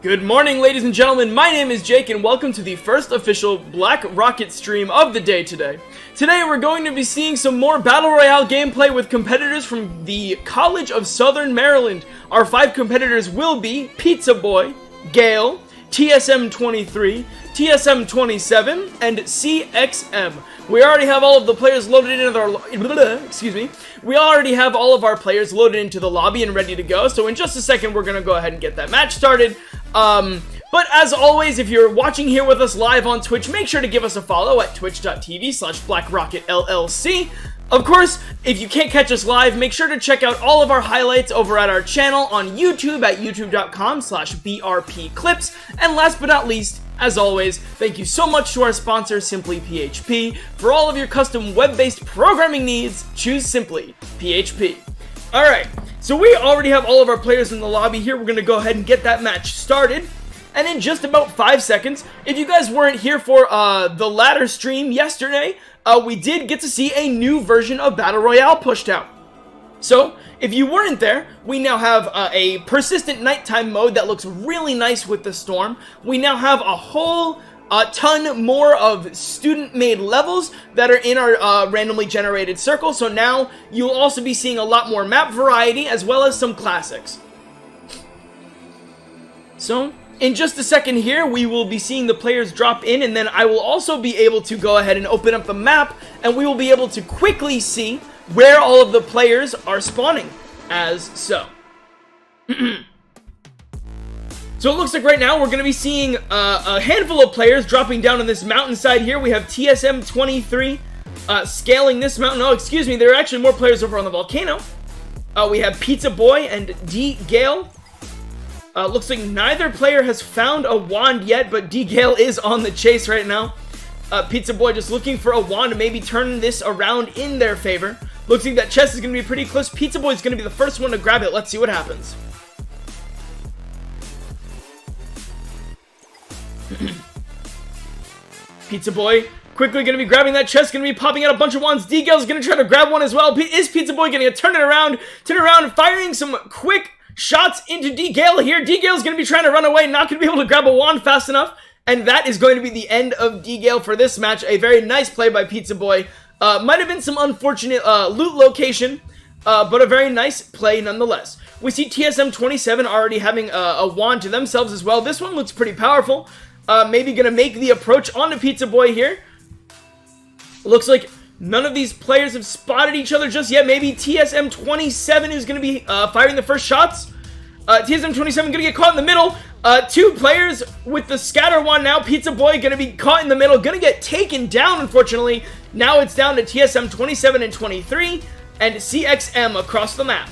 Good morning, ladies and gentlemen. My name is Jake, and welcome to the first official Black Rocket stream of the day today. Today, we're going to be seeing some more Battle Royale gameplay with competitors from the College of Southern Maryland. Our 5 competitors will be Pizza Boy, Gale, TSM23, TSM27, and CXM. We already have all of the players loaded into our... We already have all of our players loaded into the lobby and ready to go, so in just a second, we're going to go ahead and get that match started. But as always, if you're watching here with us live on Twitch, make sure to give us a follow at twitch.tv/BlackRocketLLC. Of course, if you can't catch us live, make sure to check out all of our highlights over at our channel on YouTube at youtube.com/BRPclips. And last but not least, as always, thank you so much to our sponsor, Simply PHP. For all of your custom web-based programming needs, choose Simply PHP. Alright, so we already have all of our players in the lobby here. We're going to go ahead and get that match started. And in just about 5 seconds, if you guys weren't here for the ladder stream yesterday, we did get to see a new version of Battle Royale pushed out. So, if you weren't there, we now have a persistent nighttime mode that looks really nice with the storm. We now have a whole ton more of student-made levels that are in our randomly generated circle. So now you'll also be seeing a lot more map variety as well as some classics. So, in just a second here, we will be seeing the players drop in, and then I will also be able to go ahead and open up the map, and we will be able to quickly see where all of the players are spawning, as so. So it looks like right now we're going to be seeing a handful of players dropping down on this mountainside here. We have TSM23 scaling this mountain. Oh, excuse me, there are actually more players over on the volcano. We have Pizza Boy and D. Gale. Looks like neither player has found a wand yet, but D. Gale is on the chase right now. Pizza Boy just looking for a wand to maybe turn this around in their favor. Looks like that chest is going to be pretty close. Pizza Boy is going to be the first one to grab it. Let's see what happens. Pizza Boy quickly going to be grabbing that chest, going to be popping out a bunch of wands. D-Gale's going to try to grab one as well. Is Pizza Boy going to turn around, firing some quick shots into D-Gale here. D-Gale's going to be trying to run away, not going to be able to grab a wand fast enough. And that is going to be the end of D-Gale for this match. A very nice play by Pizza Boy. Might have been some unfortunate loot location, but a very nice play nonetheless. We see TSM27 already having a wand to themselves as well. This one looks pretty powerful. Maybe going to make the approach onto Pizza Boy here. Looks like none of these players have spotted each other just yet. Maybe TSM27 is going to be firing the first shots. TSM27 going to get caught in the middle. 2 players with the scatter wand now. Pizza Boy going to be caught in the middle. Going to get taken down, unfortunately. Now it's down to TSM27 and 23 and CXM across the map.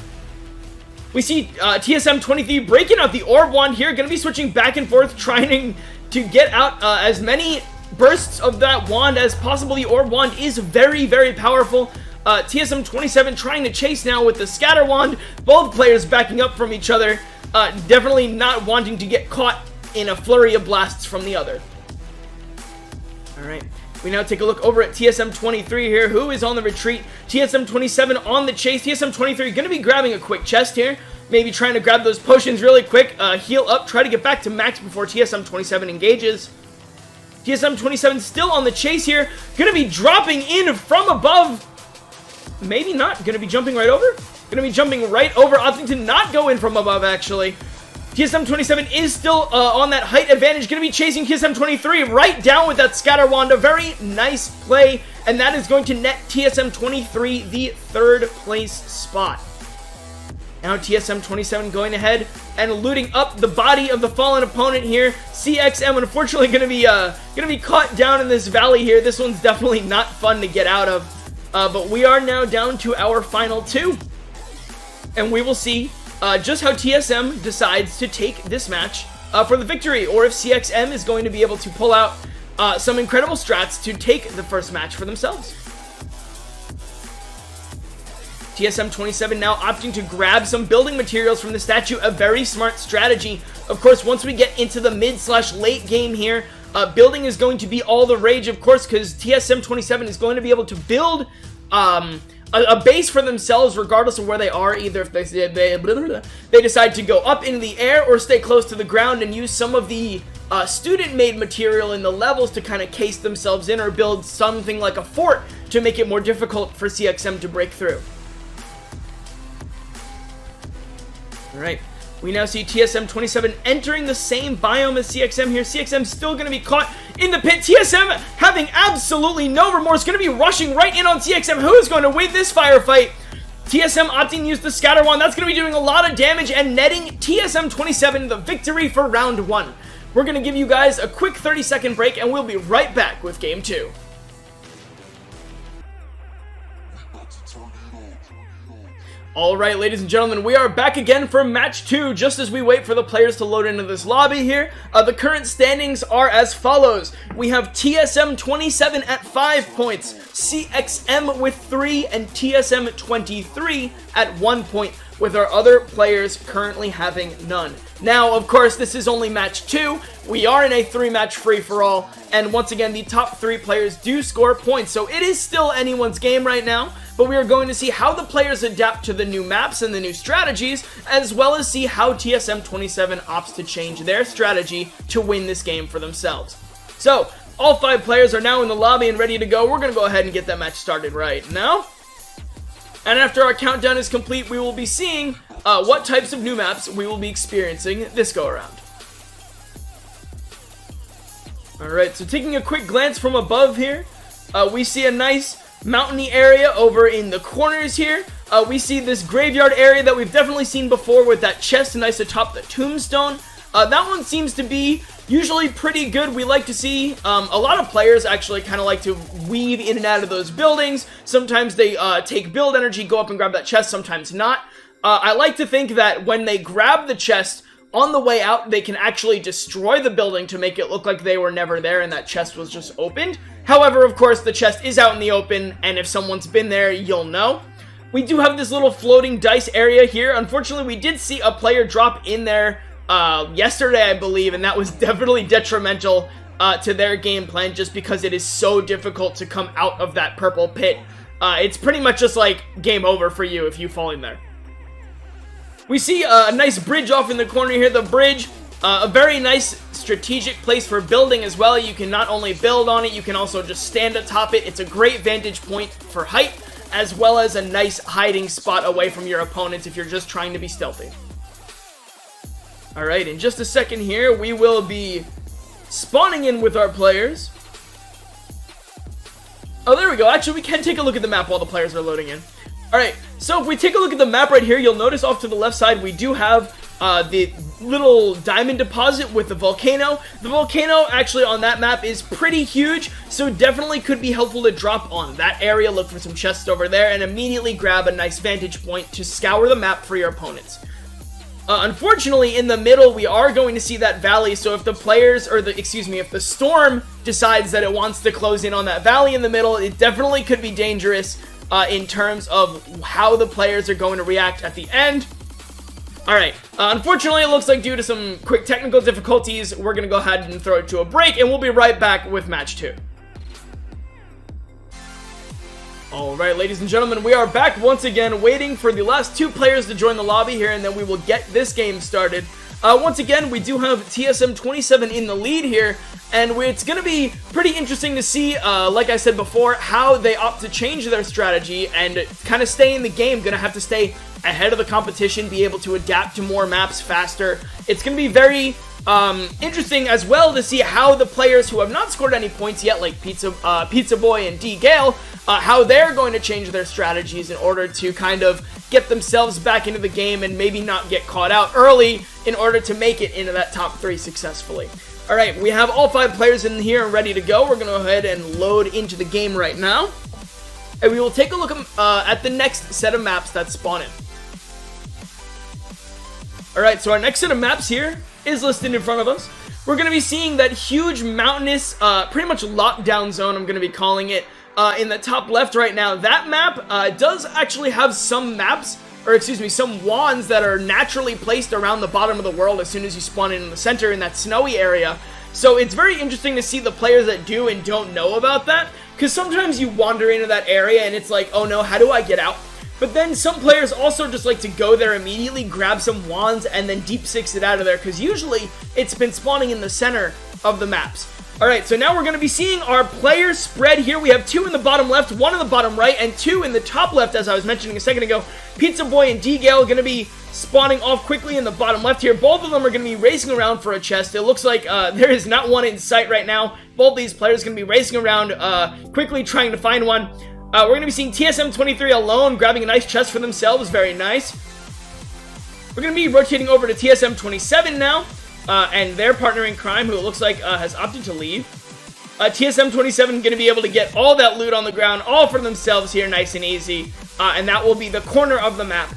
We see TSM23 breaking out the orb wand here. Going to be switching back and forth, trying to get out as many bursts of that wand as possible. The orb wand is very, very powerful. TSM27 trying to chase now with the scatter wand. Both players backing up from each other. Definitely not wanting to get caught in a flurry of blasts from the other. Alright, we now take a look over at TSM23 here, who is on the retreat. TSM27 on the chase. TSM23 going to be grabbing a quick chest here. Maybe trying to grab those potions really quick. Heal up, try to get back to max before TSM27 engages. TSM27 still on the chase here. Going to be dropping in from above. Maybe not. Going to be jumping right over. Going to be jumping right over. Opting to not go in from above, actually. TSM27 is still on that height advantage. Going to be chasing TSM23 right down with that scatter wand. A very nice play. And that is going to net TSM23 the 3rd place spot. Now TSM27 going ahead and looting up the body of the fallen opponent here. CXM unfortunately going to be caught down in this valley here. This one's definitely not fun to get out of. But we are now down to our final 2. And we will see just how TSM decides to take this match for the victory. Or if CXM is going to be able to pull out some incredible strats to take the first match for themselves. TSM27 now opting to grab some building materials from the statue. A very smart strategy. Of course, once we get into the mid/late game here, building is going to be all the rage, of course, because TSM27 is going to be able to build a base for themselves regardless of where they are, either if they decide to go up into the air or stay close to the ground and use some of the student-made material in the levels to kind of case themselves in or build something like a fort to make it more difficult for CXM to break through. Alright, we now see TSM 27 entering the same biome as CXM here. CXM still going to be caught in the pit. TSM having absolutely no remorse, going to be rushing right in on CXM. Who is going to win this firefight? TSM opting to use the scatter wand. That's going to be doing a lot of damage and netting TSM 27 the victory for round 1. We're going to give you guys a quick 30-second break and we'll be right back with game 2. Alright, ladies and gentlemen, we are back again for match 2, just as we wait for the players to load into this lobby here. The current standings are as follows. We have TSM 27 at 5 points, CXM with 3, and TSM 23 at 1 point, with our other players currently having none. Now, of course, this is only match 2. We are in a 3-match free-for-all, and once again, the top 3 players do score points, so it is still anyone's game right now. But we are going to see how the players adapt to the new maps and the new strategies, as well as see how TSM 27 opts to change their strategy to win this game for themselves. So, all 5 players are now in the lobby and ready to go. We're going to go ahead and get that match started right now. And after our countdown is complete, we will be seeing what types of new maps we will be experiencing this go-around. Alright, so taking a quick glance from above here, we see a nice mountainy area over in the corners here. We see this graveyard area that we've definitely seen before with that chest nice atop the tombstone. That one seems to be usually pretty good. We like to see a lot of players actually kind of like to weave in and out of those buildings. Sometimes they take build energy, go up and grab that chest, sometimes not. I like to think that when they grab the chest, on the way out, they can actually destroy the building to make it look like they were never there and that chest was just opened. However, of course, the chest is out in the open, and if someone's been there, you'll know. We do have this little floating dice area here. Unfortunately, we did see a player drop in there yesterday, I believe, and that was definitely detrimental to their game plan just because it is so difficult to come out of that purple pit. It's pretty much just like game over for you if you fall in there. We see a nice bridge off in the corner here. The bridge, a very nice strategic place for building as well. You can not only build on it, you can also just stand atop it. It's a great vantage point for height, as well as a nice hiding spot away from your opponents if you're just trying to be stealthy. Alright, in just a second here, we will be spawning in with our players. Oh, there we go. Actually, we can take a look at the map while the players are loading in. Alright, so if we take a look at the map right here, you'll notice off to the left side, we do have the little diamond deposit with the volcano. The volcano actually on that map is pretty huge, so definitely could be helpful to drop on that area, look for some chests over there, and immediately grab a nice vantage point to scour the map for your opponents. Unfortunately, in the middle, we are going to see that valley, so if the players, or if the storm decides that it wants to close in on that valley in the middle, it definitely could be dangerous in terms of how the players are going to react at the end. Alright, unfortunately it looks like due to some quick technical difficulties, we're going to go ahead and throw it to a break, and we'll be right back with match 2. Alright, ladies and gentlemen, we are back once again, waiting for the last 2 players to join the lobby here, and then we will get this game started. Once again, we do have TSM 27 in the lead here, and it's going to be pretty interesting to see, like I said before, how they opt to change their strategy and kind of stay in the game. Going to have to stay ahead of the competition, be able to adapt to more maps faster. It's going to be very interesting as well to see how the players who have not scored any points yet, like Pizza Boy and D-Gale, how they're going to change their strategies in order to kind of get themselves back into the game and maybe not get caught out early in order to make it into that top 3 successfully. Alright, we have all 5 players in here and ready to go. We're going to go ahead and load into the game right now. And we will take a look at the next set of maps that spawn in. Alright, so our next set of maps here is listed in front of us. We're going to be seeing that huge mountainous, pretty much lockdown zone, I'm going to be calling it, in the top left right now. That map does actually have some some wands that are naturally placed around the bottom of the world as soon as you spawn in the center in that snowy area. So it's very interesting to see the players that do and don't know about that. because sometimes you wander into that area and it's like, oh no, how do I get out? But then some players also just like to go there immediately, grab some wands, and then deep six it out of there, because usually it's been spawning in the center of the maps. Alright, so now we're going to be seeing our player spread here. We have 2 in the bottom left, 1 in the bottom right, and 2 in the top left, as I was mentioning a second ago. Pizza Boy and D-Gale going to be spawning off quickly in the bottom left here. Both of them are going to be racing around for a chest. It looks like there is not one in sight right now. Both these players are going to be racing around quickly trying to find one. We're going to be seeing TSM23 alone grabbing a nice chest for themselves. Very nice. We're going to be rotating over to TSM27 now. And their partner in crime, who it looks like has opted to leave. TSM27 going to be able to get all that loot on the ground, all for themselves here, nice and easy. And that will be the corner of the map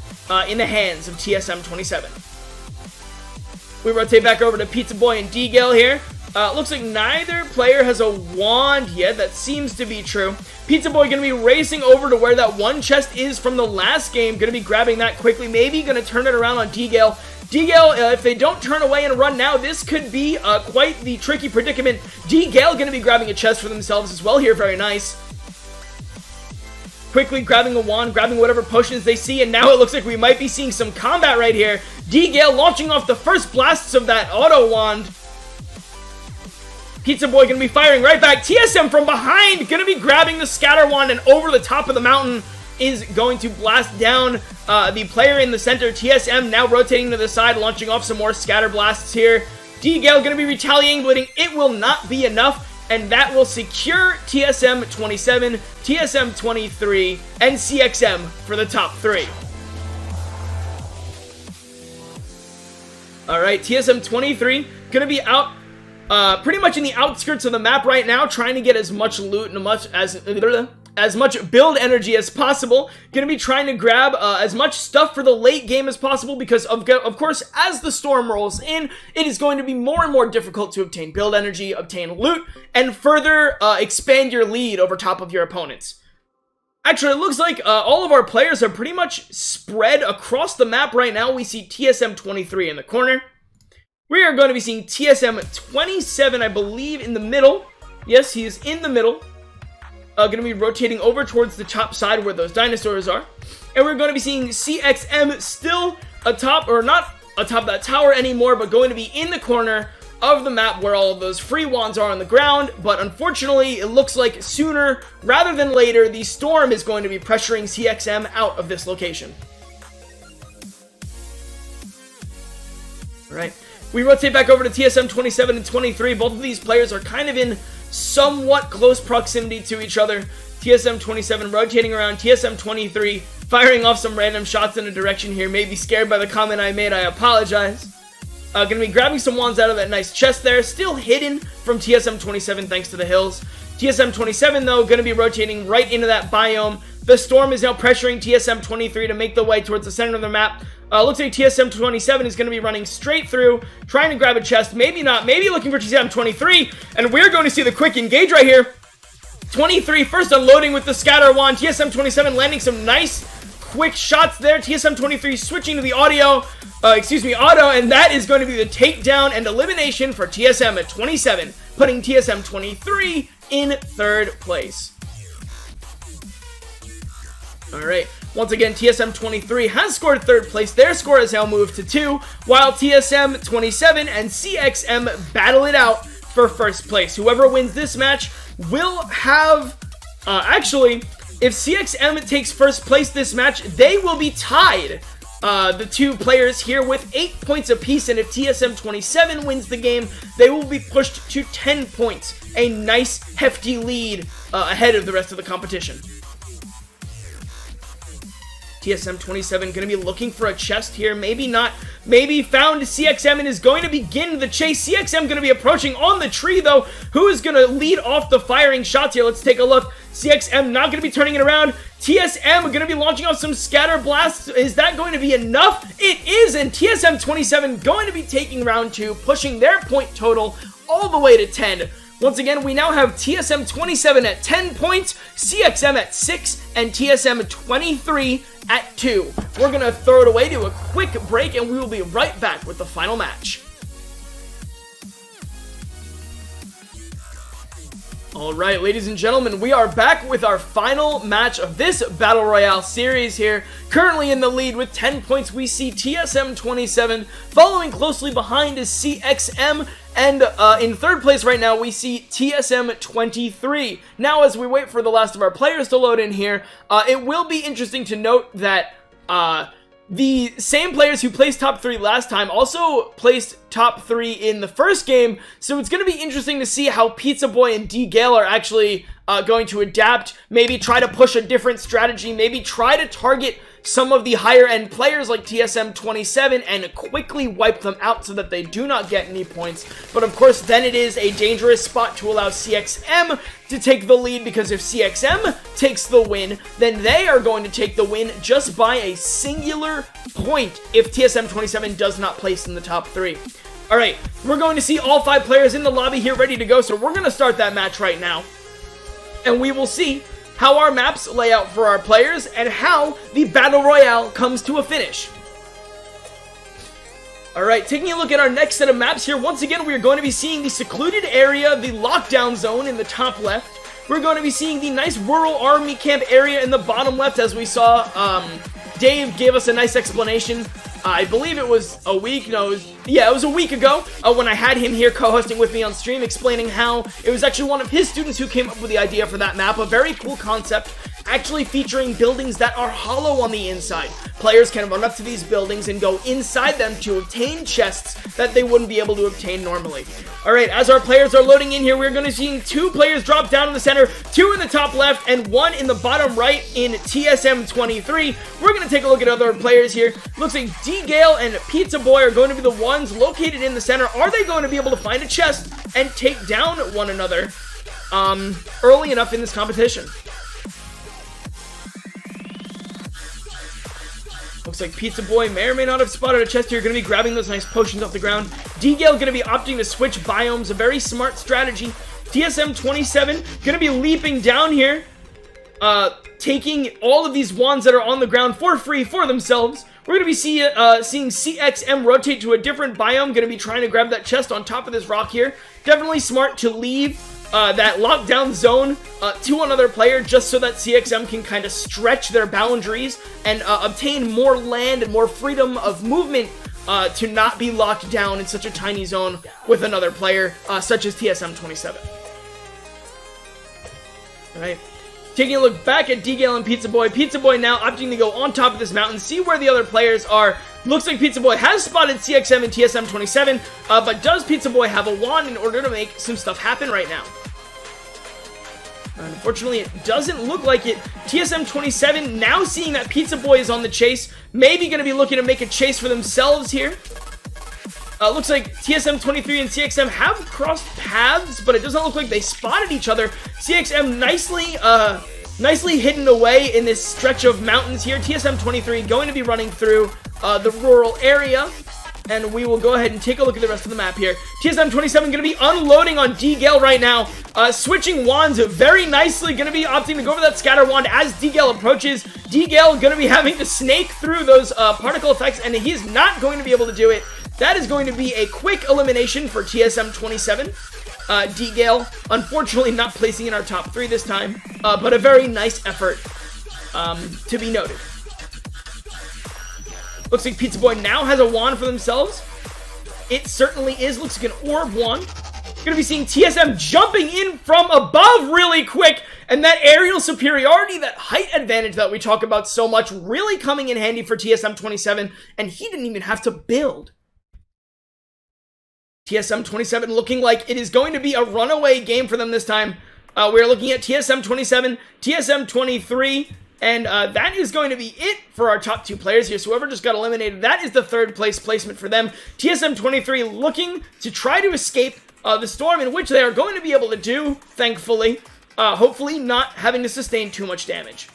in the hands of TSM27. We rotate back over to Pizza Boy and D-Gale here. Looks like neither player has a wand yet. That seems to be true. Pizza Boy going to be racing over to where that one chest is from the last game. Going to be grabbing that quickly. Maybe going to turn it around on D-Gale. D-Gale, if they don't turn away and run now, this could be quite the tricky predicament. D-Gale going to be grabbing a chest for themselves as well here. Very nice. Quickly grabbing a wand, grabbing whatever potions they see, and now it looks like we might be seeing some combat right here. D-Gale launching off the first blasts of that auto wand. Pizza Boy going to be firing right back. TSM from behind going to be grabbing the scatter wand, and over the top of the mountain is going to blast down the player in the center. TSM now rotating to the side, launching off some more scatter blasts here. D-Gale going to be retaliating, but it will not be enough, and that will secure TSM27, TSM23, and CXM for the top 3. Alright, TSM23 going to be out pretty much in the outskirts of the map right now, trying to get as much loot and as much build energy as possible. Gonna be trying to grab as much stuff for the late game as possible, because of course, as the storm rolls in, it is going to be more and more difficult to obtain build energy, obtain loot, and further expand your lead over top of your opponents. Actually, it looks like all of our players are pretty much spread across the map right now. We see TSM23 in the corner. We are going to be seeing TSM27, I believe, in the middle. Yes, he is in the middle. Going to be rotating over towards the top side where those dinosaurs are. And we're going to be seeing CXM still atop, or not atop that tower anymore, but going to be in the corner of the map where all of those free wands are on the ground. But unfortunately, it looks like sooner rather than later, the storm is going to be pressuring CXM out of this location. All right. We rotate back over to TSM27 and 23. Both of these players are kind of in somewhat close proximity to each other. TSM27 rotating around, TSM23 firing off some random shots in a direction here. Maybe scared by the comment I made, I apologize. Gonna be grabbing some wands out of that nice chest there. Still hidden from TSM27 thanks to the hills. TSM27 though, gonna be rotating right into that biome. The storm is now pressuring TSM23 to make the way towards the center of the map. Looks like TSM27 is going to be running straight through, trying to grab a chest. Maybe not. Maybe looking for TSM23. And we're going to see the quick engage right here. 23 first unloading with the scatter wand. TSM27 landing some nice quick shots there. TSM23 switching to the auto. And that is going to be the takedown and elimination for TSM27, putting TSM23 in 3rd place. Alright, once again, TSM23 has scored 3rd place. Their score has now moved to 2, while TSM27 and CXM battle it out for 1st place. Whoever wins this match will have... actually, if CXM takes 1st place this match, they will be tied. The two players here with 8 points apiece, and if TSM27 wins the game, they will be pushed to 10 points. A nice, hefty lead ahead of the rest of the competition. TSM27 going to be looking for a chest here. Maybe not. Maybe found CXM and is going to begin the chase. CXM going to be approaching on the tree, though. Who is going to lead off the firing shots here? Let's take a look. CXM not going to be turning it around. TSM going to be launching off some scatter blasts. Is that going to be enough? It is, and TSM27 going to be taking round 2, pushing their point total all the way to 10. Once again, we now have TSM27 at 10 points, CXM at 6, and TSM23 at 2. We're going to throw it away to a quick break, and we will be right back with the final match. Alright, ladies and gentlemen, we are back with our final match of this Battle Royale series here. Currently in the lead with 10 points, we see TSM 27. Following closely behind is CXM. And in third place right now, we see TSM 23. Now, as we wait for the last of our players to load in here, it will be interesting to note that the same players who placed top 3 last time also placed top 3 in the first game, so it's going to be interesting to see how Pizza Boy and D-Gale are actually going to adapt, maybe try to push a different strategy, maybe try to target some of the higher end players like TSM 27 and quickly wipe them out so that they do not get any points. But of course, then it is a dangerous spot to allow CXM to take the lead, because if CXM takes the win, then they are going to take the win just by a singular point if TSM 27 does not place in the top 3. Alright, we're going to see all 5 players in the lobby here ready to go, so we're going to start that match right now. And we will see how our maps lay out for our players and how the Battle Royale comes to a finish. Alright, taking a look at our next set of maps here, once again we are going to be seeing the secluded area, the lockdown zone in the top left. We're going to be seeing the nice rural army camp area in the bottom left, as we saw. Dave gave us a nice explanation. I believe it was a week, it was a week ago when I had him here co-hosting with me on stream, explaining how it was actually one of his students who came up with the idea for that map. A very cool concept, actually featuring buildings that are hollow on the inside. Players can run up to these buildings and go inside them to obtain chests that they wouldn't be able to obtain normally. Alright, as our players are loading in here, we're going to see 2 players drop down in the center, 2 in the top left, and 1 in the bottom right in TSM 23. We're going to take a look at other players here. Looks like D-Gale and Pizza Boy are going to be the ones located in the center. Are they going to be able to find a chest and take down one another early enough in this competition? Looks like Pizza Boy may or may not have spotted a chest here. Going to be grabbing those nice potions off the ground. D-Gale going to be opting to switch biomes. A very smart strategy. TSM 27 going to be leaping down here. Taking all of these wands that are on the ground for free for themselves. We're going to be seeing CXM rotate to a different biome. Going to be trying to grab that chest on top of this rock here. Definitely smart to leave that lockdown zone to another player, just so that CXM can kind of stretch their boundaries and obtain more land and more freedom of movement to not be locked down in such a tiny zone with another player, such as TSM 27. Alright, taking a look back at D-Gale and Pizza Boy. Pizza Boy now opting to go on top of this mountain, see where the other players are. Looks like Pizza Boy has spotted CXM and TSM 27, but does Pizza Boy have a wand in order to make some stuff happen right now? Unfortunately, it doesn't look like it. TSM 27 now seeing that Pizza Boy is on the chase, maybe going to be looking to make a chase for themselves here. Looks like TSM 23 and CXM have crossed paths, but it doesn't look like they spotted each other. CXM nicely hidden away in this stretch of mountains here. TSM 23 going to be running through the rural area. And we will go ahead and take a look at the rest of the map here. TSM 27 going to be unloading on D-Gale right now. Switching wands very nicely. Going to be opting to go for that scatter wand as D-Gale approaches. D-Gale going to be having to snake through those particle effects, and he's not going to be able to do it. That is going to be a quick elimination for TSM 27. D-Gale, unfortunately not placing in our top 3 this time, but a very nice effort to be noted. Looks like Pizza Boy now has a wand for themselves. It certainly is. Looks like an orb wand. Going to be seeing TSM jumping in from above really quick. And that aerial superiority, that height advantage that we talk about so much, really coming in handy for TSM 27. And he didn't even have to build. TSM 27 looking like it is going to be a runaway game for them this time. We're looking at TSM 27, TSM 23... And that is going to be it for our top 2 players here. So whoever just got eliminated, that is the 3rd place placement for them. TSM 23 looking to try to escape the storm, in which they are going to be able to do, thankfully. Hopefully not having to sustain too much damage.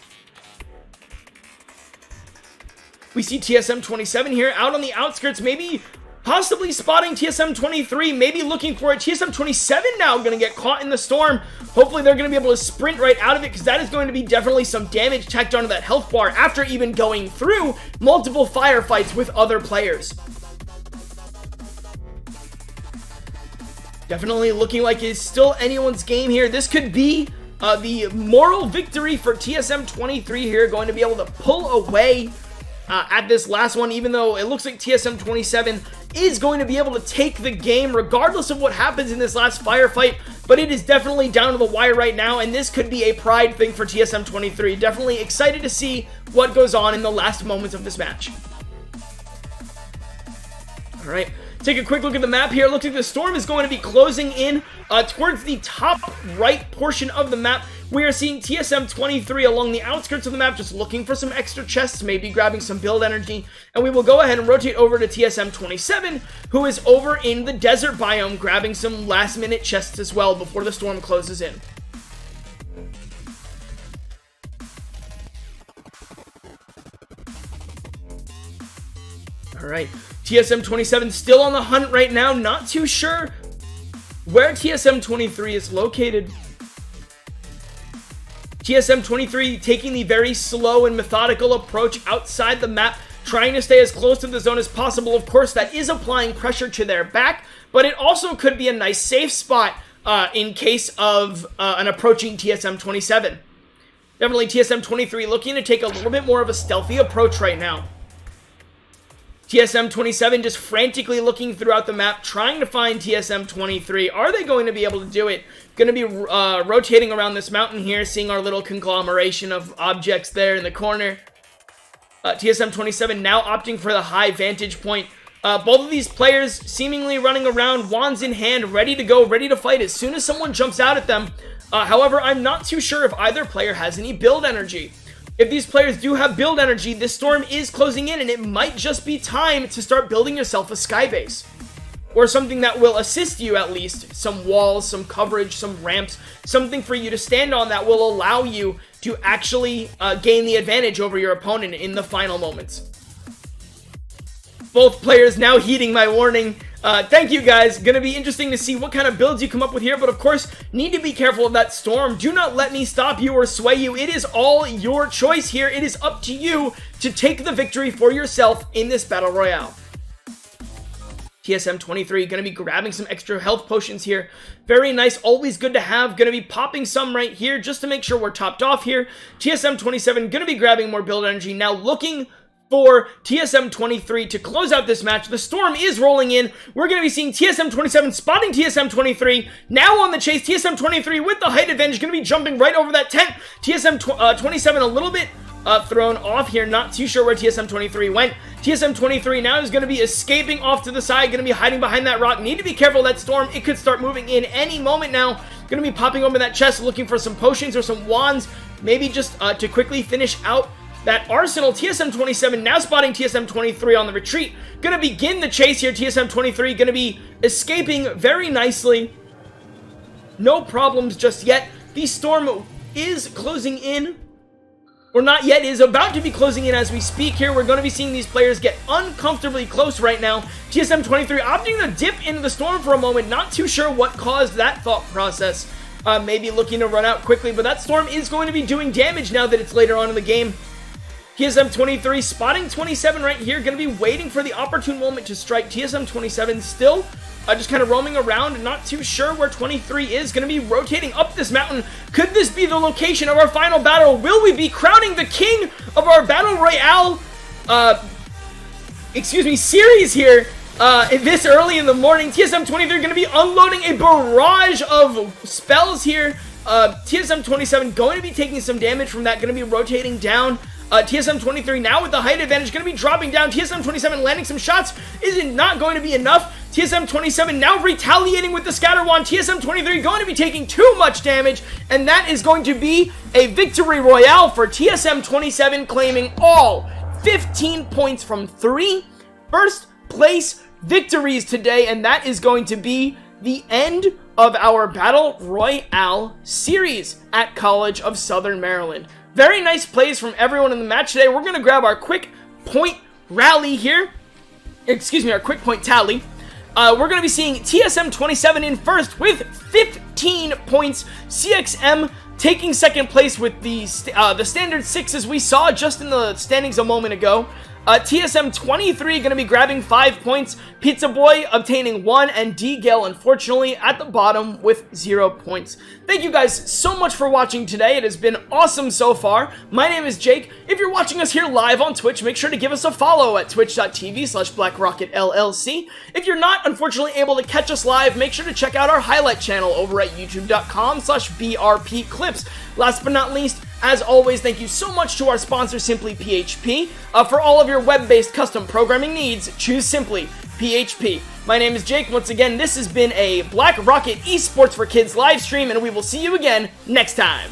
We see TSM 27 here out on the outskirts, maybe possibly spotting TSM 23, maybe looking for it. TSM 27 now going to get caught in the storm. Hopefully they're going to be able to sprint right out of it, because that is going to be definitely some damage tacked onto that health bar after even going through multiple firefights with other players. Definitely looking like it's still anyone's game here. This could be the moral victory for TSM 23 here, going to be able to pull away at this last one, even though it looks like TSM 27 is going to be able to take the game regardless of what happens in this last firefight, but it is definitely down to the wire right now, and this could be a pride thing for TSM 23. Definitely excited to see what goes on in the last moments of this match. Alright, take a quick look at the map here. Looks like the storm is going to be closing in towards the top right portion of the map. We are seeing TSM 23 along the outskirts of the map, just looking for some extra chests, maybe grabbing some build energy. And we will go ahead and rotate over to TSM 27, who is over in the desert biome, grabbing some last minute chests as well before the storm closes in. Alright, TSM 27 still on the hunt right now. Not too sure where TSM 23 is located. TSM 23 taking the very slow and methodical approach outside the map, trying to stay as close to the zone as possible. Of course, that is applying pressure to their back, but it also could be a nice safe spot in case of an approaching TSM 27. Definitely TSM 23 looking to take a little bit more of a stealthy approach right now. TSM 27 just frantically looking throughout the map, trying to find TSM 23. Are they going to be able to do it? Going to be rotating around this mountain here, seeing our little conglomeration of objects there in the corner. TSM 27 now opting for the high vantage point. Both of these players seemingly running around, wands in hand, ready to go, ready to fight as soon as someone jumps out at them. However, I'm not too sure if either player has any build energy. If these players do have build energy, this storm is closing in, and it might just be time to start building yourself a skybase. Or something that will assist you at least. Some walls, some coverage, some ramps, something for you to stand on that will allow you to actually gain the advantage over your opponent in the final moments. Both players now heeding my warning. Thank you guys. Gonna be interesting to see what kind of builds you come up with here, but of course, need to be careful of that storm. Do not let me stop you or sway you. It is all your choice here. It is up to you to take the victory for yourself in this battle royale. TSM 23 gonna be grabbing some extra health potions here. Very nice, always good to have. Gonna be popping some right here just to make sure we're topped off here. TSM 27 gonna be grabbing more build energy. Now looking for TSM 23 to close out this match. The storm is rolling in. We're going to be seeing TSM 27 spotting TSM 23. Now on the chase, TSM 23 with the height advantage, going to be jumping right over that tent. TSM 27 a little bit thrown off here. Not too sure where TSM 23 went. TSM 23 now is going to be escaping off to the side, going to be hiding behind that rock. Need to be careful of that storm. It could start moving in any moment now. Going to be popping open that chest, looking for some potions or some wands, maybe just to quickly finish out that arsenal. TSM 27 now spotting TSM 23 on the retreat. Gonna begin the chase here. TSM 23 gonna be escaping very nicely. No problems just yet. The storm is closing in. Or not yet, is about to be closing in as we speak here. We're gonna be seeing these players get uncomfortably close right now. TSM 23 opting to dip into the storm for a moment. Not too sure what caused that thought process. Maybe looking to run out quickly, but that storm is going to be doing damage now that it's later on in the game. TSM 23 spotting 27 right here, going to be waiting for the opportune moment to strike. TSM 27 still just kind of roaming around, not too sure where 23 is. Going to be rotating up this mountain. Could this be the location of our final battle? Will we be crowning the king of our Battle Royale series here this early in the morning? TSM 23 going to be unloading a barrage of spells here. TSM 27 going to be taking some damage from that, going to be rotating down. TSM 23 now with the height advantage, going to be dropping down. TSM 27 landing some shots. Is it not going to be enough? TSM 27 now retaliating with the scatter wand. TSM 23 going to be taking too much damage, and that is going to be a victory royale for TSM 27, claiming all 15 points from 3 first place victories today, and that is going to be the end of our Battle Royale series at College of Southern Maryland. Very nice plays from everyone in the match today. We're going to grab our quick point rally here. Excuse me, our quick point tally. We're going to be seeing TSM 27 in first with 15 points. CXM taking second place with the standard 6 as we saw just in the standings a moment ago. TSM23 going to be grabbing 5 points, Pizza Boy obtaining 1, and D-Gale unfortunately at the bottom with 0 points. Thank you guys so much for watching today. It has been awesome so far. My name is Jake. If you're watching us here live on Twitch, make sure to give us a follow at twitch.tv/BlackRocketLLC. If you're not unfortunately able to catch us live, make sure to check out our highlight channel over at youtube.com/BRPclips. Last but not least, as always, thank you so much to our sponsor, Simply PHP. For all of your web-based custom programming needs, choose Simply PHP. My name is Jake. Once again, this has been a Black Rocket Esports for Kids live stream, and we will see you again next time.